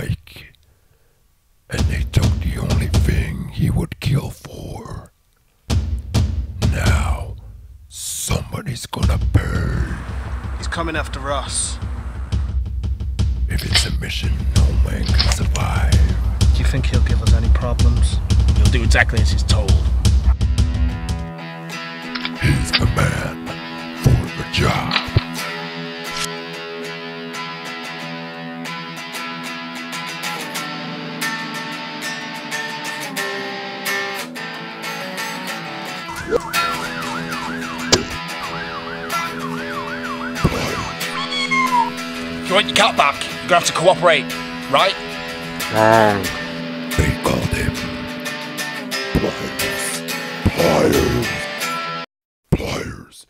like, and they took the only thing he would kill for. Now, somebody's gonna pay. He's coming after us. If it's a mission no man can survive. Do you think he'll give us any problems? He'll do exactly as he's told. He's the man for the job. If you want your cat back, you're gonna have to cooperate, right? They called him Pliers. Pliers.